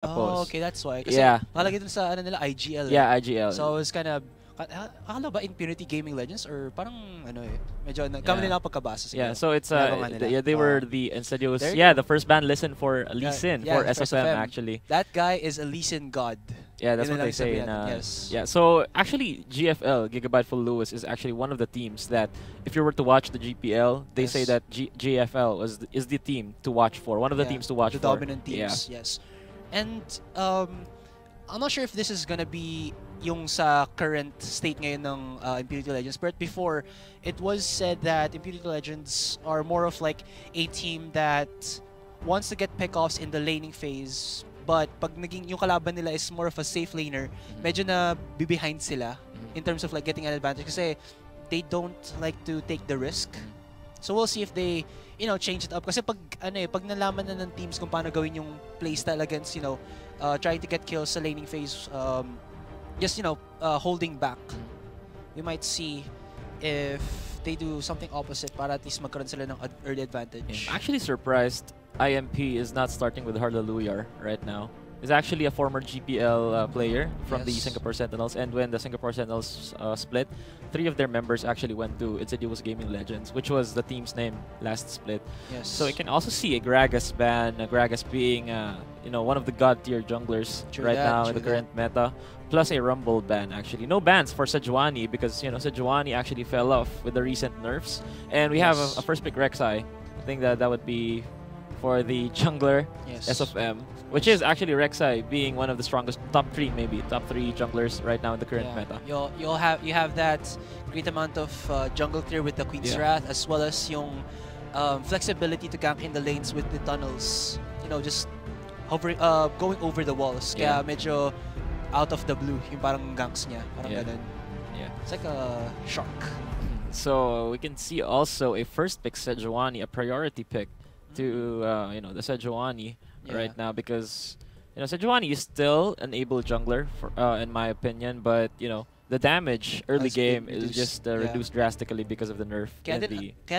Oh, Tapos, okay, that's why. Kasi yeah, nakalagay dun sa ano nila, IGL. yeah, IGL. So it's kind of akala ba Impunity Gaming Legends or parang ano eh medyo kami Yeah. nila pagkabasa Yeah, siguro. so it's Ginagawa nila. they were the Insidious, there you yeah, go. the first band listen for Lee Yeah, Sin yeah, for for SFM SFM. actually. That guy is a Lee Sin god. Yeah, that's Yun what na they lang say. sabihin natin, yes. Yeah, so actually GFL Gigabyte Full Lewis is actually one of the teams that if you were to watch the GPL, they say Yes. that GFL is the team to watch for. One of the Yeah, teams to watch the for. dominant teams, yes. And I'm not sure if this is gonna be yung sa current state ngayon ng Impunity Legends, but before it was said that Impunity Legends are more of like a team that wants to get pickoffs in the laning phase, but pag naging yung kalaban nila is more of a safe laner, medyo na behind sila in terms of like getting an advantage kasi they don't like to take the risk. So we'll see if they, you know, change it up. Kasi pag pag nalaman na ng teams kung paano gawin yung playstyle against, you know, trying to get kills sa laning phase, just, you know, holding back, we might see if they do something opposite para at least magkaroon sila ng early advantage. I'm actually surprised IMP is not starting with Hardaluyar right now. He's actually a former GPL player from the Singapore Sentinels, and when the Singapore Sentinels split, 3 of their members actually went to Insidious Gaming Legends, which was the team's name last split. Yes. So you can also see a Gragas ban, Gragas being you know, one of the god tier junglers now in the current meta, plus a Rumble ban actually. No bans for Sejuani because, you know, Sejuani actually fell off with the recent nerfs, and we have a first pick Rek'Sai. I think that would be for the jungler SFM, which is actually Rek'Sai being one of the strongest top 3 junglers right now in the current meta. You have that great amount of jungle clear with the Queen's Wrath, as well as yung flexibility to gank in the lanes with the tunnels. You know, just going over the walls. Kaya medyo out of the blue yung parang ganks niya, parang ganun. Yeah. It's like a shark. So we can see also a first pick Sejuani, a priority pick to you know, the Sejuani right now, because, you know, Sejuani is still an able jungler for, in my opinion, but, you know, the damage early game is just reduced drastically because of the nerf. Kaya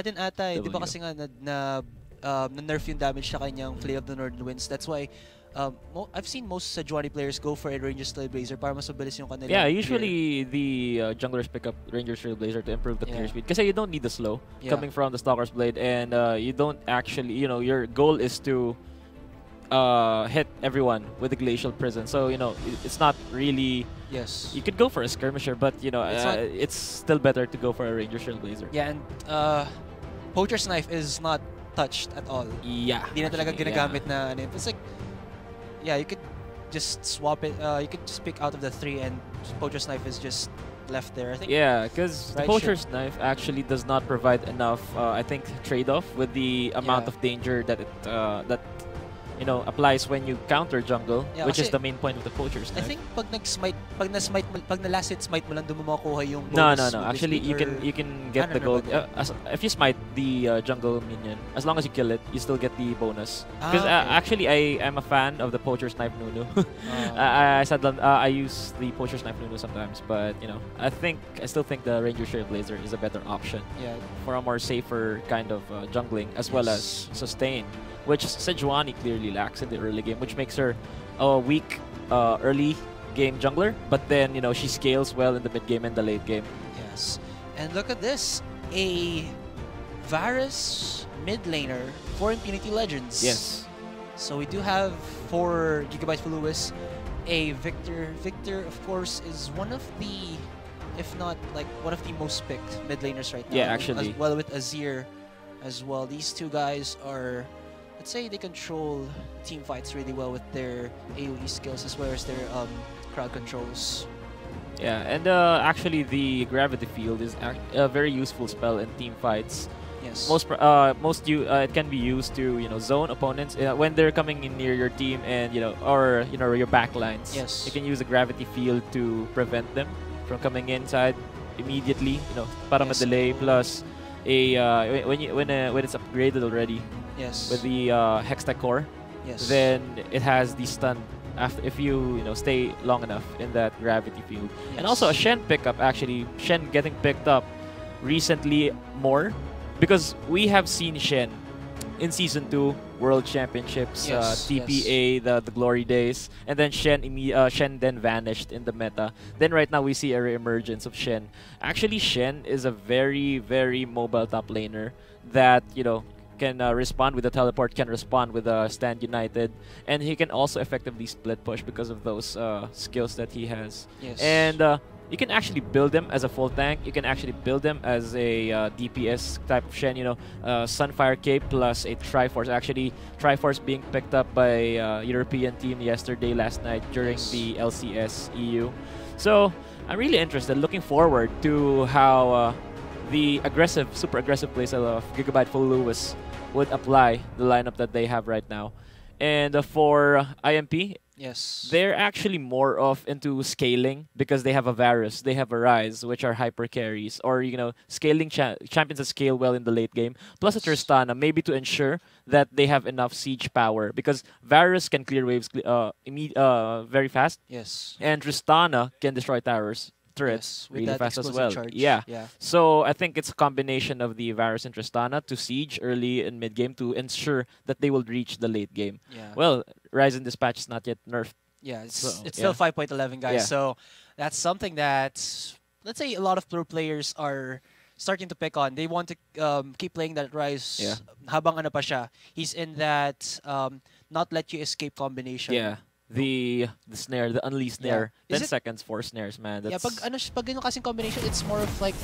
din ata, di ba kasi nga na-nerf yung damage sa kanyang Flame of the Northern Winds. That's why I've seen most Sejuani players go for a Ranger Trailblazer para mas mabilis yung kanila. Yeah, usually the junglers pick up Ranger Trailblazer to improve the clear speed because you don't need the slow coming from the Stalker's Blade, and you don't actually, you know, your goal is to hit everyone with the Glacial Prison. So, you know, it's not really... Yes. You could go for a Skirmisher, but, you know, it's still better to go for a Ranger Trailblazer. Yeah, and Poacher's Knife is not touched at all. Yeah. Hindi na talaga ginagamit na ano. It's like, yeah, you could just swap it. You could just pick out of the 3, and Poacher's Knife is just left there. I think. Yeah, because the Poacher's Knife actually does not provide enough, I think, trade-off with the amount of danger that it you know, applies when you counter jungle, which is the main point of the Poacher's Knife. I think pag na-last hit smite mo lang, doon mo makukuha yung bonus. No. Actually, you can get the gold. If you smite the jungle minion, as long as you kill it, you still get the bonus. Because actually, I am a fan of the Poacher's Knife Nunu. I use the Poacher's Knife Nunu sometimes, but, you know, I still think the Ranger Trailblazer is a better option for a more safer kind of jungling, as well as sustain, which Sejuani clearly lacks in the early game, which makes her a weak early game jungler, but then, you know, she scales well in the mid game and the late game. Yes. And look at this, a Varus mid laner for Impunity Legends. Yes. So we do have for Gigabyte for Lewis a Victor. Victor, of course, is one of the, if not like one of the most picked mid laners right now. Yeah, actually. As well with Azir as well. These two guys are, let's say, they control team fights really well with their AoE skills as well as their crowd controls. Yeah, and actually the Gravity Field is a very useful spell in team fights. Yes. It can be used to, you know, zone opponents when they're coming in near your team, and, you know, or, you know, your backlines. Yes. You can use the Gravity Field to prevent them from coming inside immediately. You know, para delay, plus a when it's upgraded already. Yes. With the Hextech core. Yes. Then it has the stun after if you know, stay long enough in that Gravity Field. Yes. And also a Shen pickup, actually. Shen getting picked up recently more, because we have seen Shen in Season 2, World Championships, TPA, the glory days, and then Shen then vanished in the meta. Then right now we see a re-emergence of Shen. Actually, Shen is a very, very mobile top laner that, you know, can respond with the teleport, can respond with Stand United, and he can also effectively split push because of those skills that he has. Yes. And you can actually build him as a full tank. You can actually build him as a DPS type of Shen, you know, Sunfire Cape plus a Triforce. Actually, Triforce being picked up by European team last night during the LCS EU. So I'm really interested, looking forward to how the super aggressive playstyle of Gigabyte Full Lewis would apply the lineup that they have right now. And for IMP, they're actually more of into scaling because they have a Varus, they have a Ryze, which are hyper carries, or, you know, scaling champions that scale well in the late game, plus a Tristana, maybe to ensure that they have enough siege power, because Varus can clear waves very fast. Yes. And Tristana can destroy turrets with really fast as well. Charge. Yeah. So I think it's a combination of the Varus and Tristana to siege early and mid game to ensure that they will reach the late game. Yeah. Well, Rise and Dispatch is not yet nerfed. Yeah, it's still 5.11, guys. Yeah. So that's something that, let's say, a lot of pro players are starting to pick on. They want to keep playing that Rise habang ano pa siya. He's in that not let you escape combination. Yeah. The snare, the unleashed snare. 10 Is seconds, 4 snares, man. That's pag ganun kasing combination, it's more of like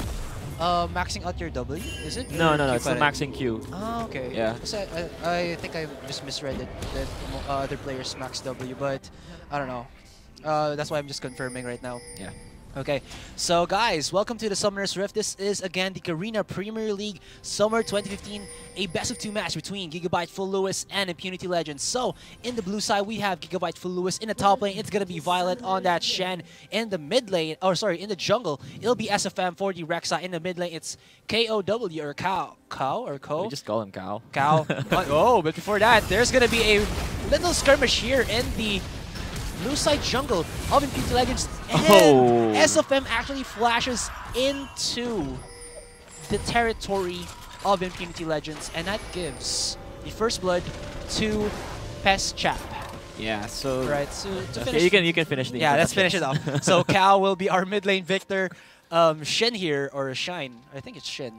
maxing out your W, is it? No, it's the maxing Q. Ah, okay. Yeah. Kasi I think I just misread it, that other players max W, but I don't know. That's why I'm just confirming right now. Yeah. Okay, so guys, welcome to the Summoner's Rift. This is again the Garena Premier League Summer 2015, a best-of-2 match between Gigabyte Full Lewis and Impunity Legends. So, in the blue side, we have Gigabyte Full Lewis in the top lane. It's gonna be Violet on that Shen. In the mid lane, in the jungle, it'll be SFM for the Rexa. In the mid lane, it's KOW or Cow. We just call him Cow. Oh, but before that, there's gonna be a little skirmish here in the blue side jungle of Impunity Legends, and SFM actually flashes into the territory of Impunity Legends, and that gives the first blood to Chap. Yeah, so right. So to okay, you can finish the let's finish it off. So Cal will be our mid lane Victor. Shen here, or Shine, I think it's Shen,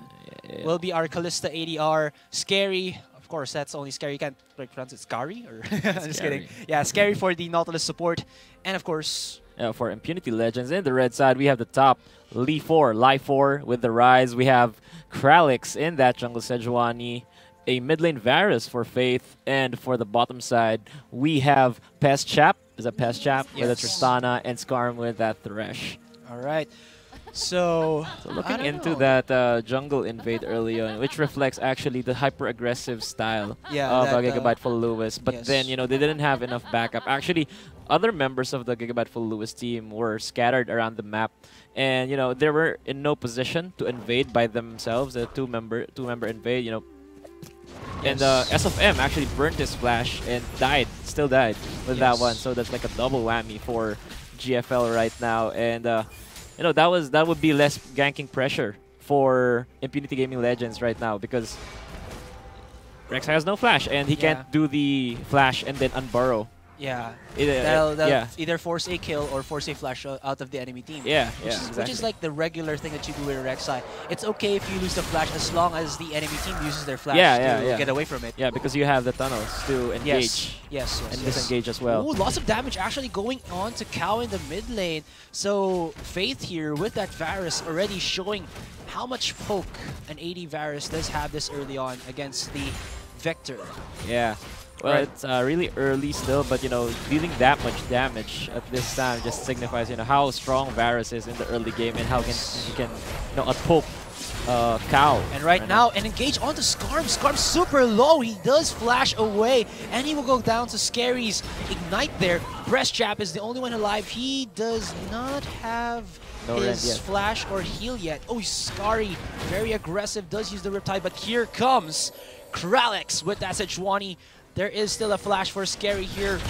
will be our Callista ADR. Scary. Of course, that's only Scary. You can't pronounce it Scary, or I'm just kidding. Yeah, Scary for the Nautilus support, and of course, for Impunity Legends in the red side, we have the top Li 4 with the Rise. We have Kralix in that jungle Sejuani, a mid lane Varus for Faith, and for the bottom side, we have Chap. Is that Chap with a Tristana, and Skarm with that Thresh. All right. So looking into that jungle invade early on, which reflects actually the hyper-aggressive style of Gigabyte Full Lewis. But then, you know, they didn't have enough backup. Actually, other members of the Gigabyte Full Lewis team were scattered around the map. And, you know, they were in no position to invade by themselves, a two-member invade, you know. And SFM actually burnt his flash and still died with that one. So that's like a double whammy for GFL right now. And you know, that would be less ganking pressure for Impunity Gaming Legends right now, because Rex has no flash and he can't do the flash and then unburrow. Yeah, that'll either force a kill or force a flash out of the enemy team. Which is like the regular thing that you do with Rek'Sai. It's okay if you lose the flash as long as the enemy team uses their flash to get away from it. Yeah, because you have the tunnels to engage. And disengage as well. Ooh, lots of damage actually going on to Cow in the mid lane. So Faith here with that Varus already showing how much poke an AD Varus does have this early on against the Vector. Yeah. Well, it's really early still, but, you know, dealing that much damage at this time just signifies, you know, how strong Varus is in the early game and how he can, you know, outpoke Cow. And right now, an engage onto Skarm. Skarm's super low. He does flash away, and he will go down to Scary's Ignite there. Chap is the only one alive. He does not have his flash or heal yet. Oh, Scary, very aggressive, does use the Riptide, but here comes Kralix with that Sejuani. There is still a flash for Scary here.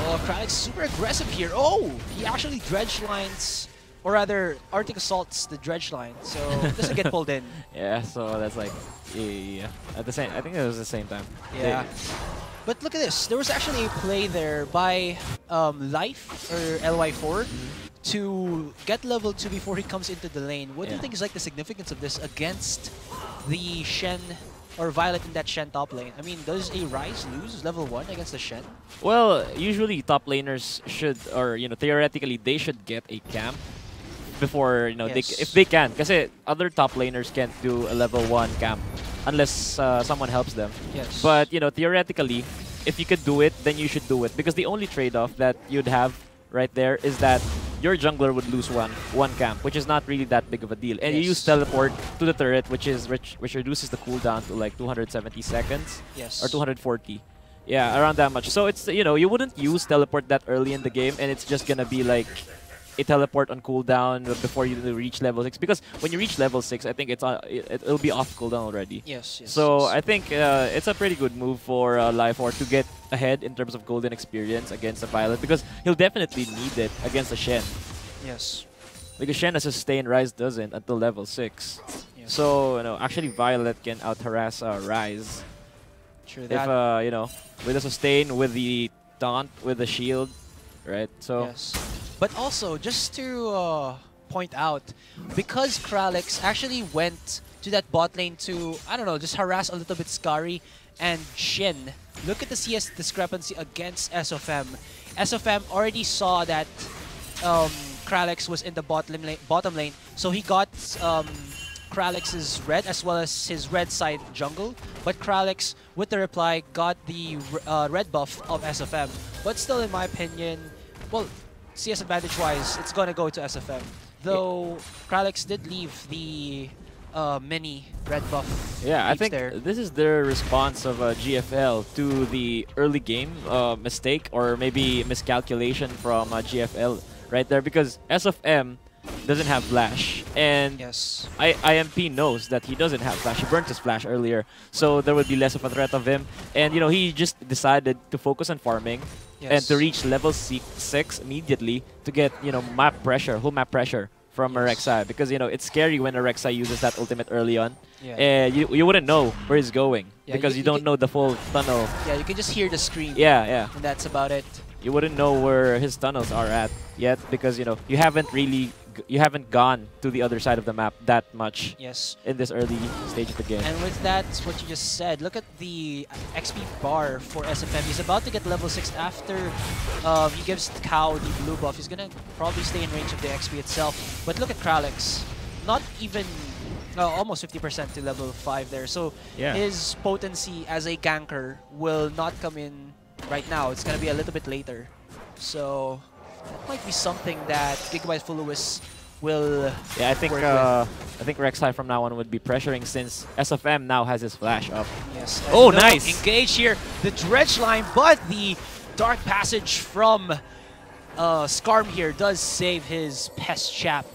Oh, Kralix super aggressive here. Oh, he actually dredge lines or rather, Arctic assaults the dredge line, so doesn't get pulled in. Yeah, so that's like, yeah. At the same, I think it was the same time. Yeah. But look at this. There was actually a play there by Life, or LY4, to get level 2 before he comes into the lane. What do you think is like the significance of this against the Shen or Violet in that Shen top lane? I mean, does a Ryze lose level 1 against the Shen? Well, usually top laners should, or theoretically, they should get a camp before, if they can. Because other top laners can't do a level 1 camp unless someone helps them. Yes. But, theoretically, if you could do it, then you should do it. Because the only trade-off that you'd have right there is that your jungler would lose one camp, which is not really that big of a deal. And you use teleport to the turret, which reduces the cooldown to like 270 seconds. Yes. Or 240. Yeah, around that much. So it's, you wouldn't use teleport that early in the game, and it's just gonna be like a teleport on cooldown before you reach level 6. Because when you reach level 6, I think it'll be off cooldown already. Yes. So I think it's a pretty good move for Life4 to get ahead in terms of golden experience against a Violet, because he'll definitely need it against a Shen. Yes. Because Shen has sustained, Ryze doesn't until level 6. Yes. So actually Violet can out harass Ryze. True If that. with the sustain, with the taunt, with the shield, right? So yes. But also, just to point out, because Kralix actually went to that bot lane to, I don't know, just harass a little bit Scary and Shin, look at the CS discrepancy against SOFM. SOFM already saw that Kralix was in the bottom lane, so he got Kralix's red as well as his red side jungle, but Kralix, with the reply, got the red buff of SFM. But still, in my opinion, well, CS advantage-wise, it's gonna go to SFM. Though Kralix did leave the mini red buff. Yeah, I think there. this is their response of GFL to the early game mistake or maybe miscalculation from GFL right there, because SFM doesn't have flash, and IMP knows that he doesn't have flash. He burnt his flash earlier, so there would be less of a threat of him, and he just decided to focus on farming and to reach level 6 immediately to get map pressure, whole map pressure from a Rek'Sai, because it's scary when a Rek'Sai uses that ultimate early on. And you wouldn't know where he's going because you don't know the full tunnel. Yeah, you can just hear the scream. Yeah. And that's about it. You wouldn't know where his tunnels are at yet because you haven't gone to the other side of the map that much in this early stage of the game. And with that, what you just said, look at the XP bar for SFM. He's about to get level 6 after he gives Cow the blue buff. He's going to probably stay in range of the XP itself. But look at Kralix. Not even almost 50% to level 5 there. So his potency as a ganker will not come in right now. It's going to be a little bit later. So that might be something that Gpl Lewis will I think Rek'Sai from now on would be pressuring since SFM now has his flash up. Yes. Oh, nice! Engage here, the dredge line, but the dark passage from Skarm here does save his pest chap.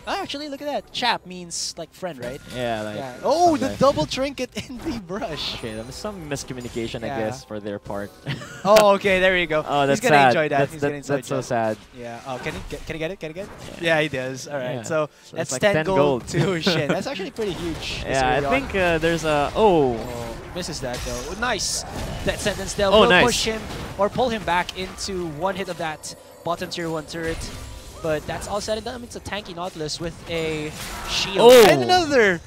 Actually, look at that. Chap means like friend, right? Yeah, Oh, the double trinket in the brush. Okay, that was some miscommunication, I guess, for their part. Oh, okay, there you go. Oh, that's He's gonna sad. enjoy that. That's so sad. Yeah. Oh, can he get it? Can he get it? Yeah, he does. All right. So that's like 10 gold to Shen. That's actually pretty huge. Yeah, I think there's a misses that though. Nice. That sentence there will push him or pull him back into one hit of that bottom tier 1 turret. But that's all said and done. It's a tanky Nautilus with a shield. And another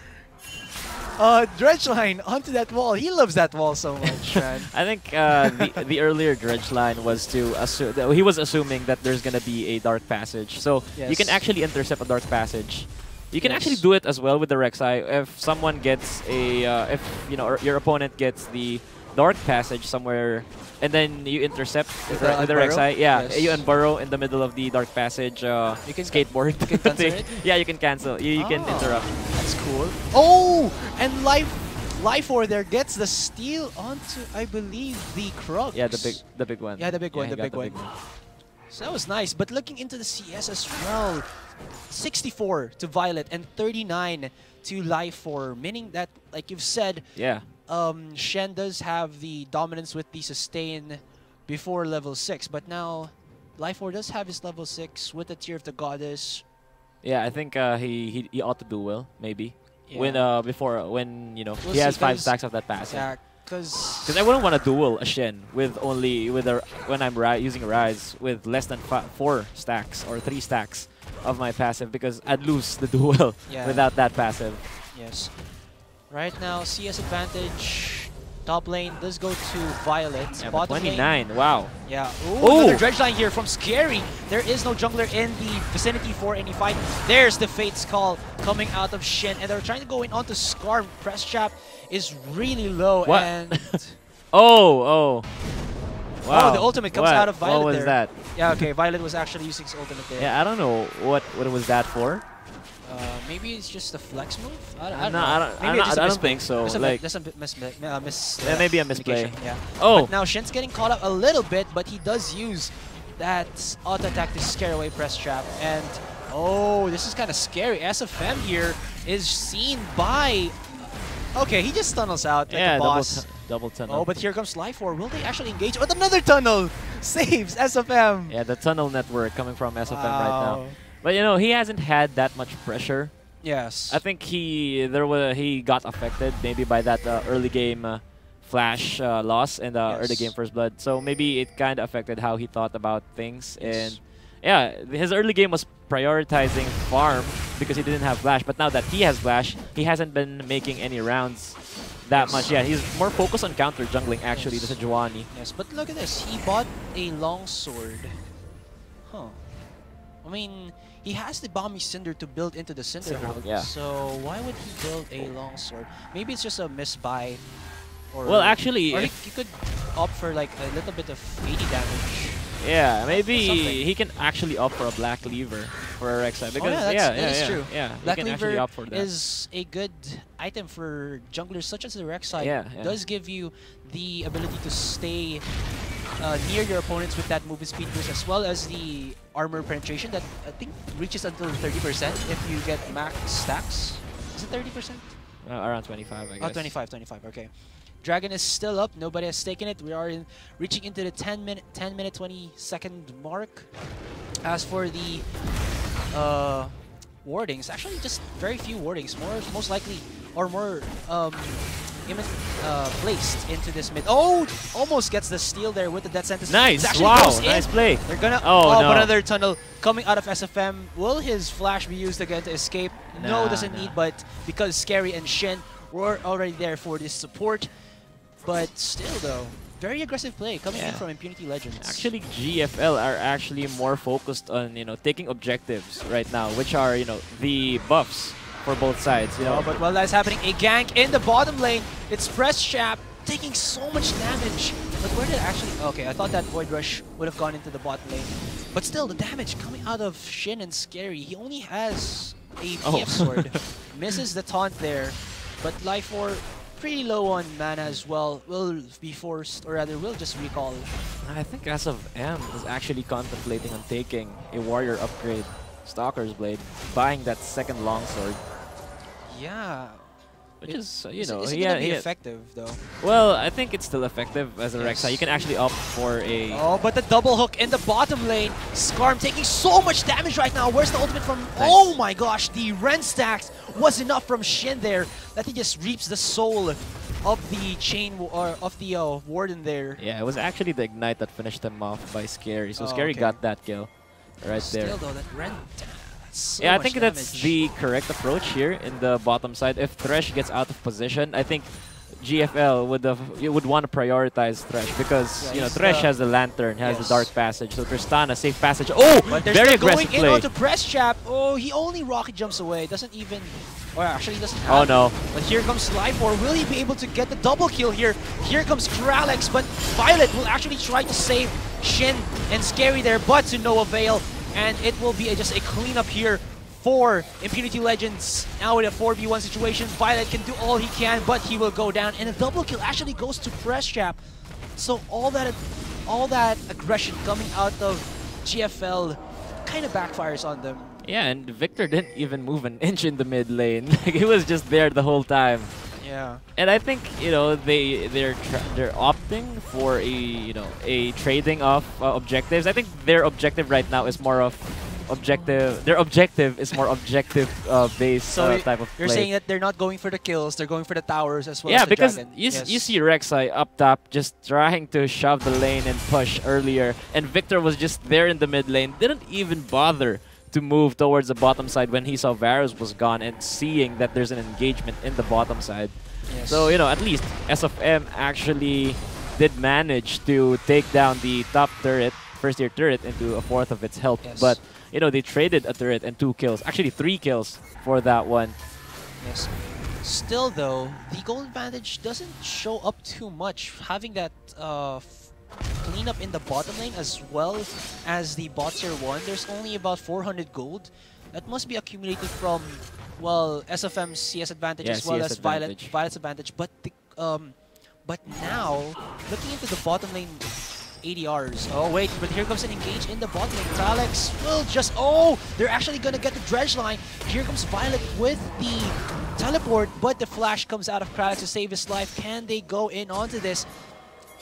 dredge line onto that wall. He loves that wall so much, man. I think the earlier dredge line was to assume that he was assuming that there's gonna be a dark passage. So you can actually intercept a dark passage. You can actually do it as well with the Rek'Sai. If someone gets a, your opponent gets the dark passage somewhere, and then you intercept with the Rek'Sai. You unburrow in the middle of the dark passage. You can skateboard. You can cancel it? Yeah, you can cancel. You can interrupt. That's cool. Oh, and Life4 there gets the steal onto, I believe, the Krux. Yeah, the big one. Yeah, the big one. So that was nice. But looking into the CS as well, 64 to Violet and 39 to Life4, meaning that, like you've said, Shen does have the dominance with the sustain before level 6, but now Life4 does have his level 6 with the Tear of the Goddess. Yeah, I think he ought to do well, maybe. Yeah. When you know We'll he has see, 5 stacks of that passive. Yeah, because I wouldn't want to duel a Shen with when I'm using a Rise with less than 4 stacks or 3 stacks of my passive, because I'd lose the duel without that passive. Yes. Right now, CS advantage. Top lane does go to Violet. Yeah, Bottom 29. lane, Wow. yeah. Ooh. Another dredge line here from Scary. There is no jungler in the vicinity for any fight. There's the Fate's Call coming out of Shen, and they're trying to go in onto Scar. Press trap is really low. What? And oh. Wow. Oh, the ultimate comes out of Violet. What was there. that? Yeah, okay. Violet was actually using his ultimate there. Yeah, I don't know what was that for. Maybe it's just a flex move. I don't think so. Like, yeah, maybe a misplay. Yeah. Oh. But now Shen's getting caught up a little bit, but he does use that auto attack to scare away press trap. And oh, this is kind of scary. SFM here is seen by. Okay, he just tunnels out like a boss. Double tunnel. Oh, but here comes Life Orb. Will they actually engage? With another tunnel saves SFM. Yeah, the tunnel network coming from SFM right now. But you know, he hasn't had that much pressure. Yes. I think he got affected maybe by that early game flash loss and early game first blood. So maybe it kind of affected how he thought about things. Yes. And yeah, his early game was prioritizing farm because he didn't have flash. But now that he has flash, he hasn't been making any rounds that much. Yeah, he's more focused on counter jungling actually than Juani. Yes, but look at this. He bought a longsword. Huh. I mean, he has the Bomby Cinder to build into the Cinder Hulk, so why would he build a longsword? Maybe it's just a misbuy. Or well, actually, or he could opt for like a little bit of 80 damage. Yeah, maybe he can actually opt for a Black Cleaver for a Rek'Sai. Because that is true. Yeah, Black he can Cleaver actually opt for that. is a good item for junglers such as the Rek'Sai. Yeah, does give you the ability to stay near your opponents with that movement speed boost, as well as the armor penetration that I think reaches until 30% if you get max stacks. Is it 30%? Around 25, I guess. Oh, 25, okay. Dragon is still up. Nobody has taken it. We are reaching into the 10 minute 20 second mark. As for the wardings, actually just very few wardings. Most likely, or more placed into this mid. Oh, almost gets the steal there with the death sentence. Nice! Wow, nice play. They're gonna. Oh, no. But another tunnel coming out of SFM. Will his flash be used again to escape? No, doesn't need. But because Scary and Shen were already there for this support. But still, though, very aggressive play coming in from Impunity Legends. Actually, GFL are actually more focused on taking objectives right now, which are the buffs for both sides. But while that's happening, a gank in the bottom lane. It's Press Trap taking so much damage. But where did it actually? Okay, I thought that Void Rush would have gone into the bottom lane. But still, the damage coming out of Shin and Scary. He only has a PF sword. Misses the taunt there, but Life Orb pretty low on mana as well. Will be forced, or rather, will just recall. I think as of M is actually contemplating on taking a warrior upgrade, Stalker's Blade, buying that second longsword. Yeah. Which is, is it gonna be effective though? Well, I think it's still effective as a Rek'Sai. You can actually opt for a... Oh, but the double hook in the bottom lane. Skarm taking so much damage right now. Where's the ultimate from? Nice. Oh my gosh, the Ren stacks was enough from Shin there that he just reaps the soul of the chain or of the Warden there. Yeah, it was actually the Ignite that finished him off by Scary. So Scary got that kill right there. Still though, that Ren... So I think that's the correct approach here in the bottom side. If Thresh gets out of position, I think GFL would want to prioritize Thresh because Thresh has the Lantern, has the Dark Passage, so Tristana safe passage. Oh, but very aggressive going play. In onto Press Trap. Oh, he only rocket jumps away. Doesn't even. Or actually, doesn't have. Oh no! But here comes Life Orb. Will he be able to get the double kill here? Here comes Kralex, but Violet will actually try to save Shin and Scary there, but to no avail. And it will be just a cleanup here for Impunity Legends. Now in a 4v1 situation, Violet can do all he can, but he will go down. And a double kill actually goes to Press Trap. So all that aggression coming out of GFL kind of backfires on them. Yeah, and Victor didn't even move an inch in the mid lane. He was just there the whole time. Yeah. And I think they're opting for a trading of objectives. I think their objective right now is more of objective. Their objective is more objective based type of you're play. saying that they're not going for the kills, they're going for the towers as well. Yeah, as the because dragon. you see Rek'Sai up top just trying to shove the lane and push earlier, and Victor was just there in the mid lane, didn't even bother to move towards the bottom side when he saw Varus was gone and seeing that there's an engagement in the bottom side. Yes. So, you know, at least SFM actually did manage to take down the top turret, first tier turret, into a fourth of its health. Yes. But, you know, they traded a turret and 2 kills. Actually, 3 kills for that one. Yes. Still, though, the gold advantage doesn't show up too much. Having that cleanup in the bottom lane as well as the bot tier 1, there's only about 400 gold. That must be accumulated from, well, SFM's CS advantage as well as Violet's advantage. But but now, looking into the bottom lane ADRs. Oh wait, but here comes an engage in the bottom lane. Alex will just, oh, they're actually gonna get the dredge line. Here comes Violet with the teleport, but the flash comes out of Kralix to save his life. Can they go in onto this?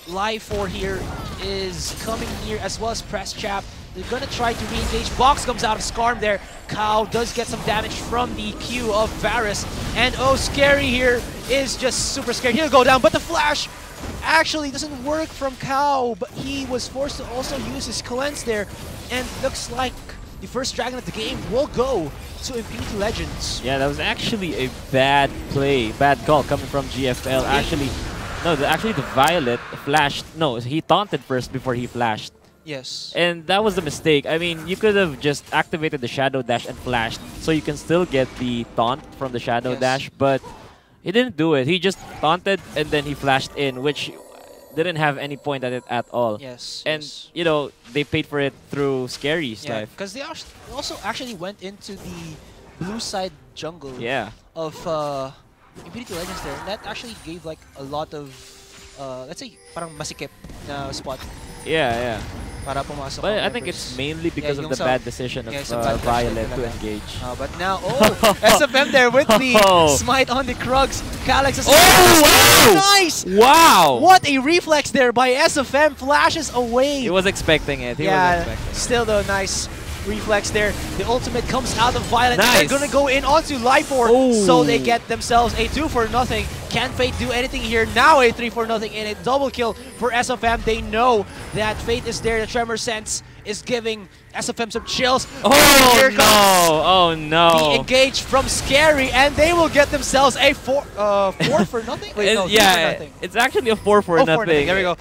Live 4 here is coming here as well as Press Chap. They're gonna try to re-engage. Box comes out of Skarm there. Cow does get some damage from the Q of Varus. And oh, Scary here is just super scared. He'll go down, but the flash actually doesn't work from Cow, but he was forced to also use his cleanse there. And looks like the first dragon of the game will go to Impunity Legends. Yeah, that was actually a bad play, bad call coming from GFL. Actually, no, actually the Violet flashed. No, he taunted first before he flashed. Yes. And that was the mistake. I mean, you could have just activated the Shadow Dash and flashed, so you can still get the taunt from the Shadow Dash, but he didn't do it. He just taunted and then he flashed in, which didn't have any point at it at all. Yes. And, you know, they paid for it through Scary's life. Because they also actually went into the blue side jungle of Impunity Legends there. And that actually gave like a lot of, let's say, parang masikip na spot. Yeah. Para pumasok. But I think it's mainly because of the bad decision of Violet to engage. But now, SFM there with the smite on the Krugs. Calyx is nice! Wow! What a reflex there by SFM, flashes away. He was expecting it. Still though, nice reflex there. The ultimate comes out of Violet. Nice. They're gonna go in onto Life Orb, so they get themselves a 2-for-0. Can Fate do anything here? Now a 3-for-0 and a double kill for SFM. They know that Fate is there. The Tremor Sense is giving SFM some chills. Oh no! The engage from Scary, and they will get themselves a 4-for-0. Wait, no, 3-for-0. It's actually a 4-for-0. There we go.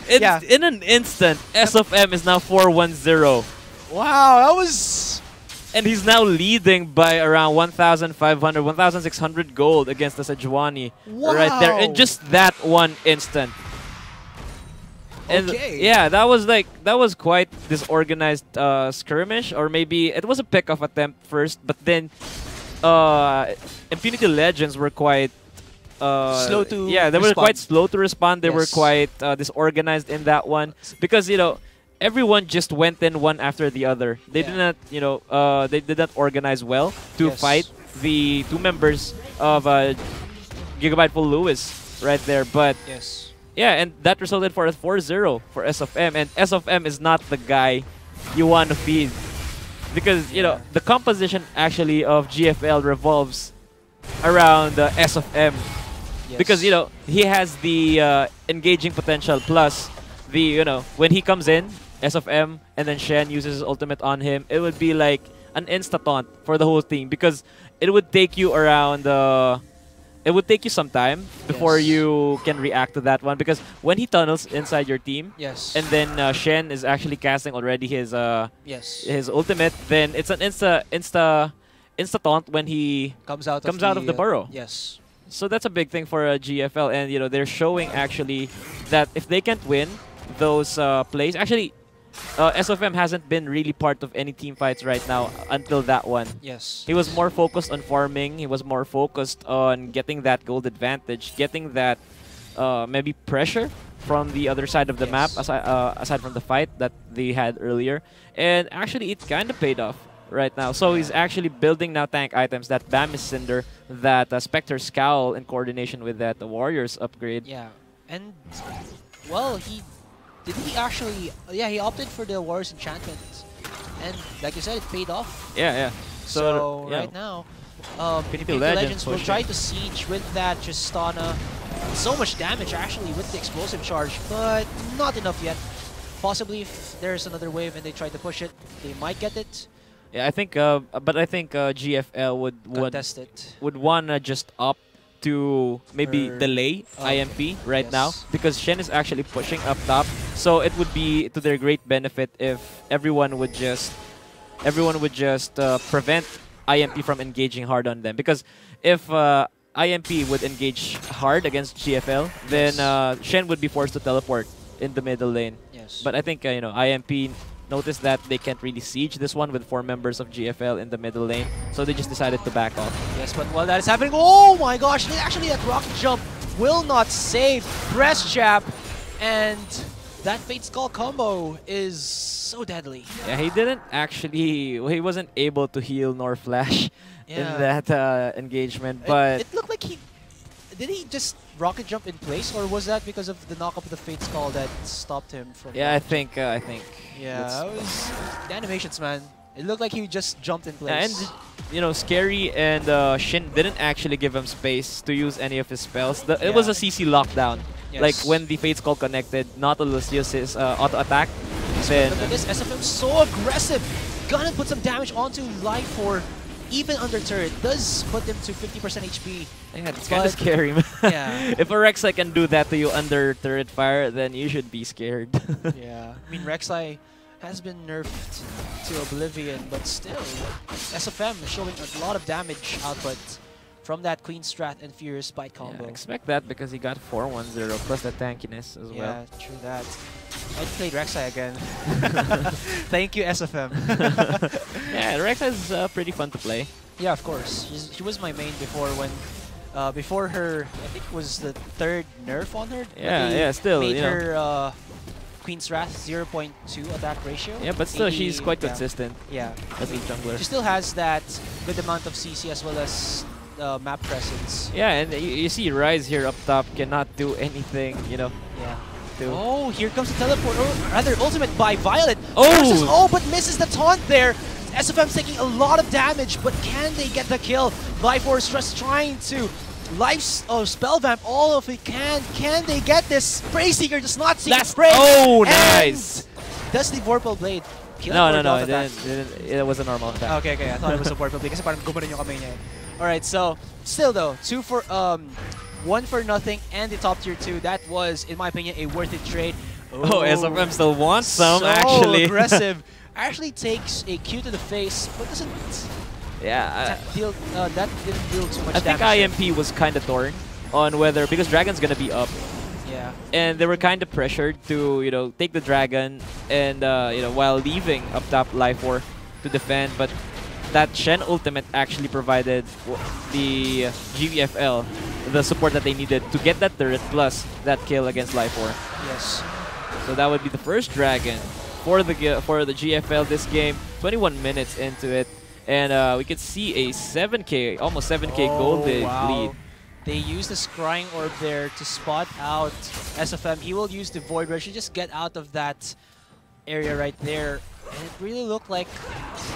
In an instant, SFM is now 4-1-0. Wow, that was... And he's now leading by around 1,500, 1,600 gold against the Sejuani. Wow. Right there in just that one instant. And yeah, that was quite disorganized skirmish, or maybe it was a pick-off attempt first, but then Impunity Legends were quite slow to they were quite slow to respond. They were quite disorganized in that one because, you know, everyone just went in one after the other. They did not, you know, they did not organize well to fight the 2 members of Gpl Lewis right there. But yeah, and that resulted for a 4-0 for SFM, and SFM is not the guy you want to feed because, you know, the composition actually of GFL revolves around SFM because, you know, he has the engaging potential plus the, you know, when he comes in, SFM, and then Shen uses his ultimate on him, it would be like an insta-taunt for the whole team because it would take you around, it would take you some time before you can react to that one because when he tunnels inside your team, and then Shen is actually casting already his ultimate, then it's an insta-taunt when he comes out of the burrow. So that's a big thing for GFL, and, you know, they're showing actually that if they can't win those plays, actually SFM hasn't been really part of any team fights right now until that one. He was more focused on farming. He was more focused on getting that gold advantage, getting that maybe pressure from the other side of the map, aside from the fight that they had earlier. And actually, it kind of paid off right now. So he's actually building now tank items, that Bamis Cinder, that Spectre Scowl in coordination with that Warriors upgrade. And, well, he actually, he opted for the Warriors Enchantment And like you said, it paid off. Yeah. So yeah. right now, Gpl Legends will pushing. try to siege with that Tristana. So much damage actually with the explosive charge, but not enough yet. Possibly if there's another wave and they try to push it, they might get it. Yeah, I think, but I think GFL would wanna just opt to maybe delay IMP right now because Shen is actually pushing up top. So it would be to their great benefit if everyone would just prevent IMP from engaging hard on them. Because if IMP would engage hard against GFL, then Shen would be forced to teleport in the middle lane. Yes. But I think you know, IMP noticed that they can't really siege this one with 4 members of GFL in the middle lane, so they just decided to back off. Yes, but while that is happening, oh my gosh! Actually, that rocket jump will not save press jab, and that Fate Skull combo is so deadly. Yeah, he didn't actually. He wasn't able to heal nor flash in that engagement, but it looked like did he just rocket jump in place, or was that because of the knock up of the Fate Skull that stopped him from? Yeah, I think. Yeah, that was the animations, man. It looked like he just jumped in place. And you know, Scary and Shin didn't actually give him space to use any of his spells. It was a CC lockdown. Yes. Like when the Fate Skull connected, Nautilus used his auto attack. Then look at this, SFM so aggressive. Gonna put some damage onto Life for even under turret. Does put him to 50% HP. Yeah, it's kind of scary, man. Yeah. If a Rek'Sai can do that to you under turret fire, then you should be scared. Yeah. I mean, Rek'Sai has been nerfed to oblivion, but still, SFM is showing a lot of damage output from that Queen Strat and Furious Spite combo. Yeah, expect that because he got 4-1-0 plus the tankiness as well. Yeah, true that. I played Rek'Sai again. Thank you, SFM. Yeah, Rek'Sai is pretty fun to play. Yeah, of course. She was my main before when, before her, I think it was the 3rd nerf on her. Yeah, still, made you know. her Queen's Wrath 0.2 attack ratio. Yeah, but still, she's quite consistent. Yeah. As a jungler. She still has that good amount of CC as well as map presence. Yeah, and you see Rise here up top cannot do anything, you know. Yeah. Oh, here comes the teleport, or rather ultimate by Violet. Oh! But misses the taunt there. SFM's taking a lot of damage, but can they get the kill? Life Force just trying to spell vamp all of it can. Can they get this? Spray Seeker does not see spray. Oh, nice! Does the Vorpal Blade kill? No, it didn't. It was a normal attack. Okay, I thought it was a Vorpal Blade kasi parang gumanon yung kamay niya. Alright, so still though, 1 for nothing and the top tier 2. That was, in my opinion, a worth it trade. Oh, SFM still wants some, so actually. aggressive. Actually takes a Q to the face, but doesn't that didn't deal too much I think damage. IMP was kind of torn on whether, because Dragon's gonna be up. Yeah. And they were kind of pressured to, you know, take the Dragon and, you know, while leaving up top Life War to defend, but that Shen ultimate actually provided the GFL the support that they needed to get that turret plus that kill against Life War. Yes. So that would be the first Dragon for the GFL this game. 21 minutes into it, and we could see a 7K, almost 7K gold lead. They use the Scrying Orb there to spot out SFM. He will use the Void Rush to just get out of that area right there. And it really looked like,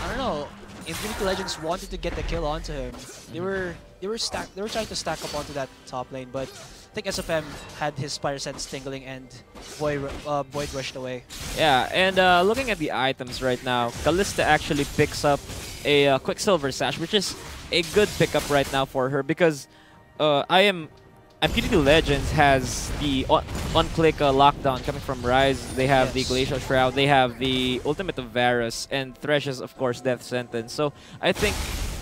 I don't know, Infinity Legends wanted to get the kill onto him. They were trying to stack up onto that top lane, but I think SFM had his Spire Sense tingling and Void rushed away. Yeah, and looking at the items right now, Kalista actually picks up a Quicksilver Sash, which is a good pickup right now for her because Infinity Legends has the on-click lockdown coming from Rise. They have the Glacial Shroud. They have the Ultimate of Varus, and Thresh's, of course, Death Sentence. So I think,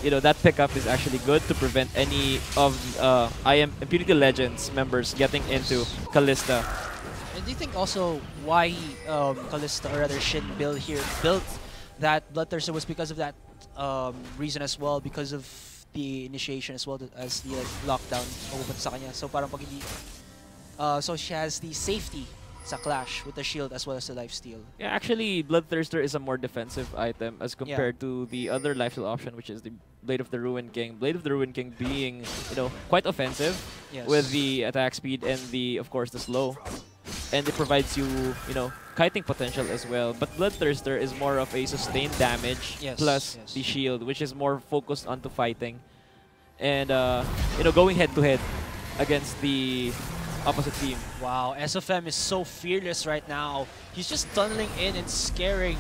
you know, that pickup is actually good to prevent any of Infinity Legends members getting into Kalista. And do you think also why Kalista, or rather Shin built that Bloodthirster was because of that reason as well, because of the initiation as well as the lockdown open sa kanya. So parang pag hindi, so she has the safety sa clash with the shield as well as the lifesteal. Yeah, actually, Bloodthirster is a more defensive item as compared to the other lifesteal option, which is the Blade of the Ruined King. Blade of the Ruined King being, you know, quite offensive with the attack speed and the, of course, the slow. and it provides you, you know, kiting potential as well. But Bloodthirster is more of a sustained damage plus the shield, which is more focused onto fighting. And, you know, going head-to-head against the opposite team. Wow, SFM is so fearless right now. He's just tunneling in and scaring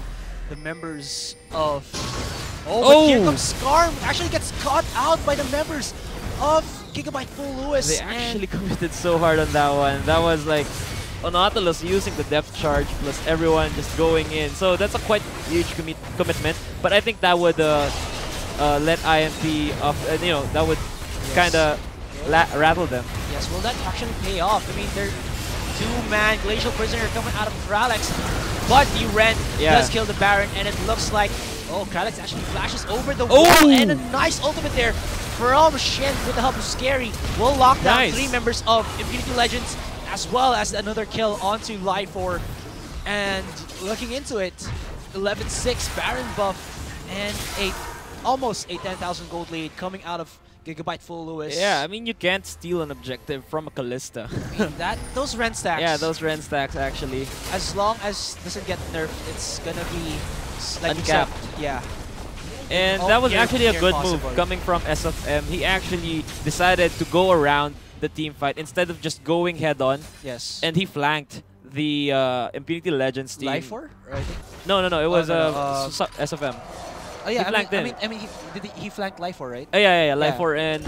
the members of... but here comes Skarm. Actually gets caught out by the members of Gigabyte Full Lewis. They actually committed so hard on that one. That was like Nautilus using the depth charge plus everyone just going in. So that's a quite huge commitment. But I think that would let IMP off. You know, that would kind of rattle them. Yes, will that actually pay off? I mean, they're two-man Glacial Prisoner coming out of Kralex, but the Ren does kill the Baron, and it looks like Kralex actually flashes over the wall, and a nice ultimate there from Shen with the help of Scary. Will lock down 3 members of Impunity Legends, as well as another kill onto Lifor. And looking into it, 11-6 Baron buff and almost a 10,000 gold lead coming out of Gigabyte Full Lewis. Yeah, I mean, you can't steal an objective from a Callista. I mean, those Ren stacks. Yeah, those Ren stacks actually. As long as it doesn't get nerfed, it's gonna be like uncapped. Yeah. And that was actually a good move coming from SFM. He actually decided to go around the team fight instead of just going head on. Yes. And he flanked the Impunity Legends team. Lifor? I think. No, it was SFM. Oh yeah, he I mean, he flanked Lifor, right? Oh yeah, Lifor, and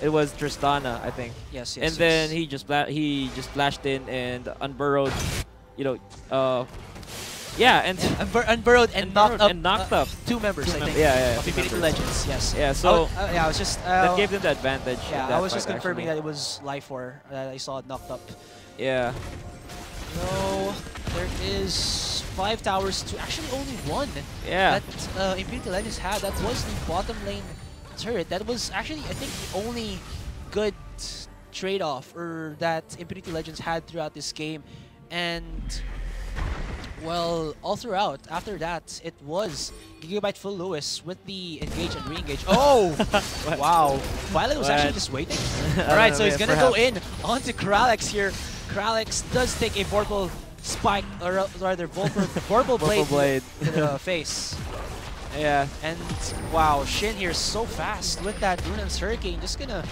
it was Tristana, I think. Yes. And then he just flashed in and unburrowed, you know, and unburrowed and knocked up 2 members, I think. Yeah, of Impunity Legends. Yes. Yeah. So I was just that gave them the advantage. Yeah, I was just confirming that it was Lifor that I saw it knocked up. Yeah. No, there is 5 towers to actually only 1 that Impunity Legends had. That was the bottom lane turret. That was actually, I think, the only good trade-off that Impunity Legends had throughout this game. And, well, all throughout, after that, it was Gigabyte Full Lewis with the engage and re-engage. Oh! Wow. Violet was actually just waiting. Alright, so he's gonna go in onto Kralex here. Kralex does take a Vorpal Spike, or rather Vorpal Blade to the face. Yeah. And wow, Shin here is so fast with that Runan's Hurricane, just gonna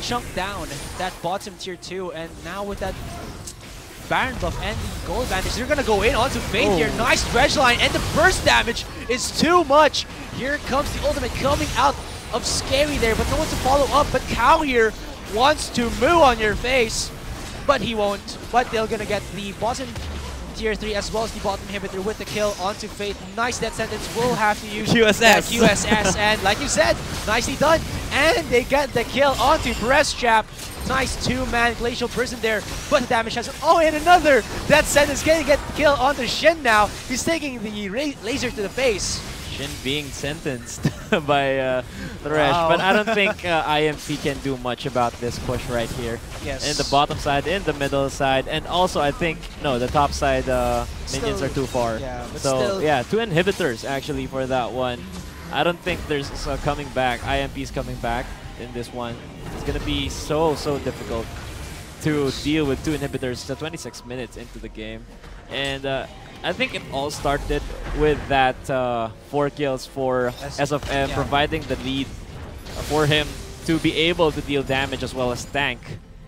chunk down that bottom tier 2. And now with that Baron buff and the gold advantage, they're gonna go in onto Fate here. Nice dredge line, and the burst damage is too much. Here comes the ultimate coming out of Scary there, but no one to follow up. But Cow here wants to moo on your face, but he won't. But they're gonna get the bottom tier 3 as well as the bottom inhibitor with the kill onto Fate. Nice death sentence. Will have to use QSS, and like you said, nicely done. And they get the kill onto Breaststrap. Nice 2-man Glacial Prison there, but the damage has... and another death sentence. Gonna get the kill onto Shin now. He's taking the laser to the face. Shin being sentenced by Thresh, but I don't think IMP can do much about this push right here. Yes. In the bottom side, in the middle side, and also I think, no, the top side minions are too far. Yeah, but so still, yeah, 2 inhibitors actually for that one. I don't think there's coming back. IMP is coming back in this one. It's gonna be so difficult to deal with 2 inhibitors 26 minutes into the game. And I think it all started with that 4 kills for SFM, providing the lead for him to be able to deal damage as well as tank.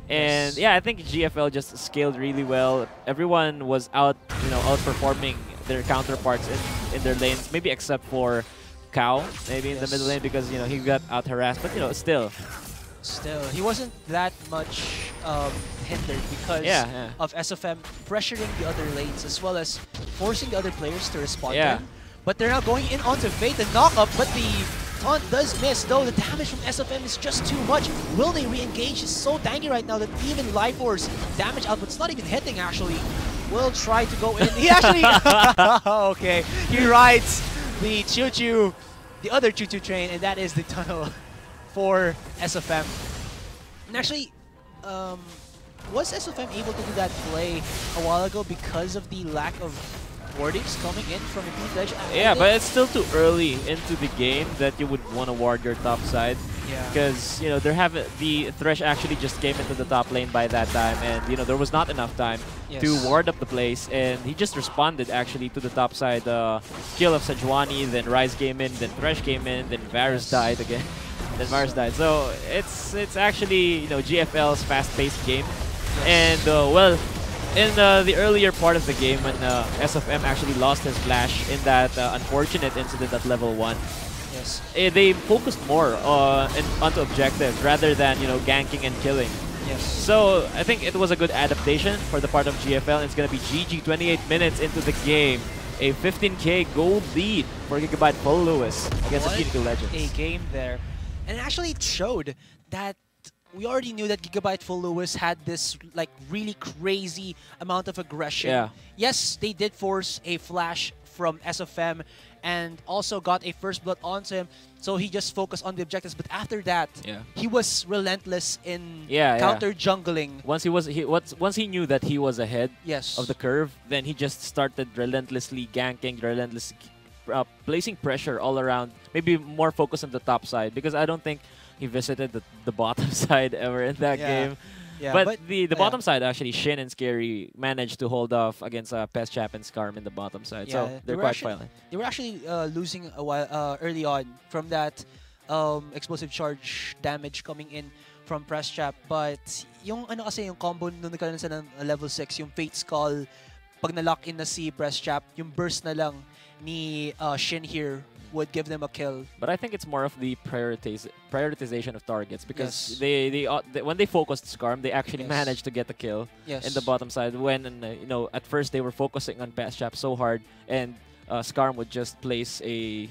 And yeah, I think GFL just scaled really well. Everyone was outperforming their counterparts in their lanes, maybe except for Cow, maybe in the middle lane, because he got out harassed. But still, he wasn't that much hindered because of SFM pressuring the other lanes as well as forcing the other players to respond to him. But they're now going in onto Fate and knock up, but the taunt does miss, though the damage from SFM is just too much. Will they re-engage? It's so tanky right now that even Lifor's damage output's not even hitting, actually. Will try to go in. He actually... okay. He rides the choo-choo, the other choo-choo train, and that is the tunnel for SFM. And actually, was SFM able to do that play a while ago because of the lack of wardings coming in from Impunity Legends. Yeah, but it's still too early into the game that you would want to ward your top side. Yeah. Because, you know, the Thresh actually just came into the top lane by that time, and, you know, there was not enough time to ward up the place, and he just responded actually to the top side kill of Sejuani, then Ryze came in, then Thresh came in, then Varus died again. Then Varus died. So it's actually, you know, GFL's fast-paced game. And, well, in the earlier part of the game when SFM actually lost his flash in that unfortunate incident at level 1, they focused more onto objectives rather than, you know, ganking and killing. So I think it was a good adaptation for the part of GFL. It's going to be GG 28 minutes into the game. A 15k gold lead for Gigabyte Full Lewis against Impunity Legends. A game there. And actually it showed that we already knew that Gigabyte Full Lewis had this like really crazy amount of aggression. Yeah. Yes, they did force a flash from SFM and also got a first blood onto him, so he just focused on the objectives. But after that, he was relentless in counter jungling. Once he knew that he was ahead of the curve, then he just started relentlessly ganking, relentlessly placing pressure all around. Maybe more focus on the top side, because I don't think he visited the bottom side ever in that game. Yeah, but the bottom side, actually, Shin and Scary managed to hold off against Pestchap and Skarm in the bottom side. So they're quite violent. They were actually losing a while early on from that explosive charge damage coming in from Pestchap. But yung ano kasi yung combo nung nagkaroon sila ng level 6, yung Fate Skull, pag na-lock in na si Pestchap, yung burst na lang ni Shin here would give them a kill. But I think it's more of the prioritization of targets, because they when they focused Skarm, they actually managed to get the kill in the bottom side. When you know, at first they were focusing on Pestchap so hard, and Skarm would just place a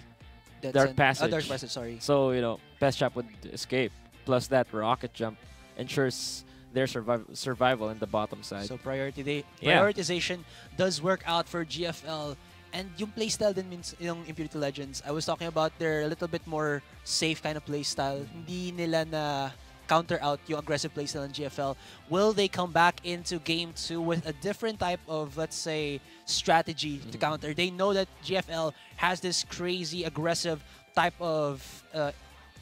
dark passage. Dark passage, sorry. So you know, Pestchap would escape. Plus that rocket jump ensures their survival in the bottom side. So prioritization does work out for GFL. And yung playstyle din means yung Impunity Legends, I was talking about they're a little bit more safe kind of playstyle. Hindi nila na counter out yung aggressive playstyle in GFL. Will they come back into Game 2 with a different type of, let's say, strategy to counter? They know that GFL has this crazy aggressive type of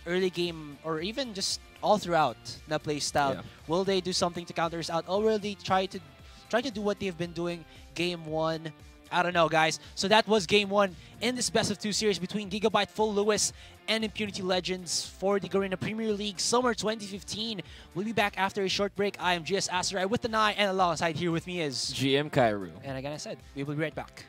early game, or even just all throughout na playstyle. Will they do something to counter us out, or will they try to do what they've been doing Game 1? I don't know, guys. So that was Game 1 in this Best of 2 series between Gigabyte Full Lewis and Impunity Legends for the Garena Premier League Summer 2015. We'll be back after a short break. I am GS Asarai with the Nye, and alongside here with me is GM Kairu. And again, I said, we will be right back.